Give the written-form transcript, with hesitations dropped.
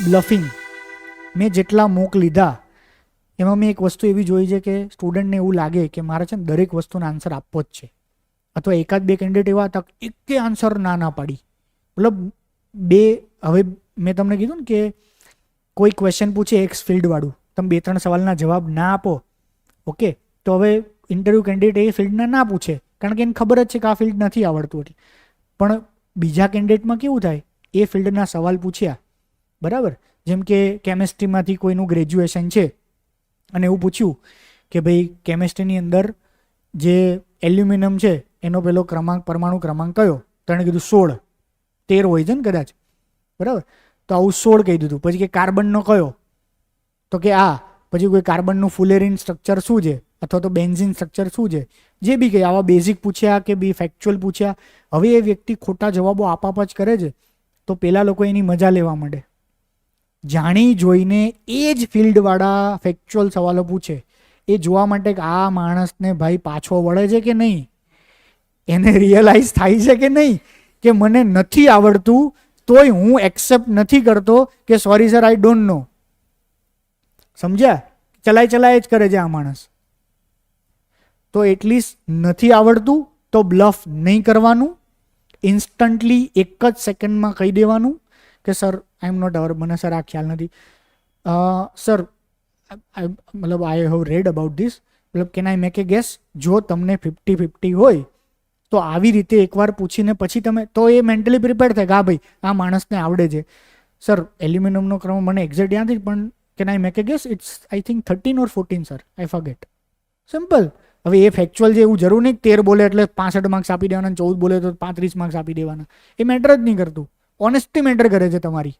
બ્લફિંગ. મેં જેટલા મોક લીધા એમાં મેં એક વસ્તુ એવી જોઈ છે કે સ્ટુડન્ટને એવું લાગે કે મારે છે ને દરેક વસ્તુનો આન્સર આપવો જ છે, અથવા એકાદ બે કેન્ડિડેટ એવા હતા એકે આન્સર ના પાડી. મતલબ હવે મેં તમને કીધું ને કે કોઈ ક્વેશ્ચન પૂછે એક્સ ફિલ્ડવાળું, તમે 2-3 સવાલના જવાબ ના આપો, ઓકે, તો હવે ઇન્ટરવ્યૂ કેન્ડિડેટ એ ફિલ્ડના ના પૂછે, કારણ કે એને ખબર જ છે કે આ ફિલ્ડ નથી આવડતું એટલે. પણ બીજા કેન્ડિડેટમાં કેવું થાય, એ ફિલ્ડના સવાલ પૂછ્યા, બરાબર. જેમ કે કેમેસ્ટ્રીમાંથી કોઈનું ગ્રેજ્યુએશન છે અને એવું પૂછ્યું કે ભાઈ કેમેસ્ટ્રીની અંદર જે એલ્યુમિનિયમ છે એનો પેલો પરમાણુ ક્રમાંક કયો, તો એણે કીધું 16, 13 હોય છે ને કદાચ, બરાબર. તો આવું 16 કહી દીધું. પછી કે કાર્બનનો કયો, તો કે આ. પછી કોઈ કાર્બનનું ફુલેરિન સ્ટ્રક્ચર શું છે, અથવા તો બેન્ઝિન સ્ટ્રક્ચર શું છે, જે બી કંઈ આવા બેઝિક પૂછ્યા કે બી ફેક્ચ્યુઅલ પૂછ્યા. હવે એ વ્યક્તિ ખોટા જવાબો આપાપ જ કરે છે, તો પેલા લોકો એની મજા લેવા માંડે. જાણી જોઈને એ જ ફિલ્ડવાળા ફેક્ચ્યુઅલ સવાલો પૂછે, એ જોવા માટે કે આ માણસને ભાઈ પાછો વળે છે કે નહીં, એને રિયલાઇઝ થાય છે કે નહીં કે મને નથી આવડતું, તોય હું એક્સેપ્ટ નથી કરતો કે sorry sir I don't know. સમજ્યા? ચલાય જ કરે છે આ માણસ. તો એટલીસ્ટ નથી આવડતું તો બ્લફ નહીં કરવાનું, ઇન્સ્ટન્ટલી એક જ સેકન્ડમાં કહી દેવાનું કે સર આઈ એમ નોટ અવર, મને સર આ ખ્યાલ નથી, સર મતલબ I have read about this, મતલબ can I make a guess. જો તમને 50-50 હોય તો આવી રીતે એકવાર પૂછીને પછી તમે, તો એ મેન્ટલી પ્રિપેર થાય કે હા ભાઈ આ માણસને આવડે છે. સર એલ્યુમિનિયમનો ક્રમ મને એક્ઝેક્ટ યાદ નથી, પણ can I make a guess, it's I think 13 or 14 sir, I forget. Simple. હવે એ ફેક્ચ્યુઅલ છે એવું જરૂર નહીં 13 બોલે એટલે 65 માર્ક્સ આપી દેવાના, 14 બોલે તો 35 માર્ક્સ આપી દેવાના. એ મેટર જ નહીં કરતું. ઓનેસ્ટી મેટર કરે છે તમારી.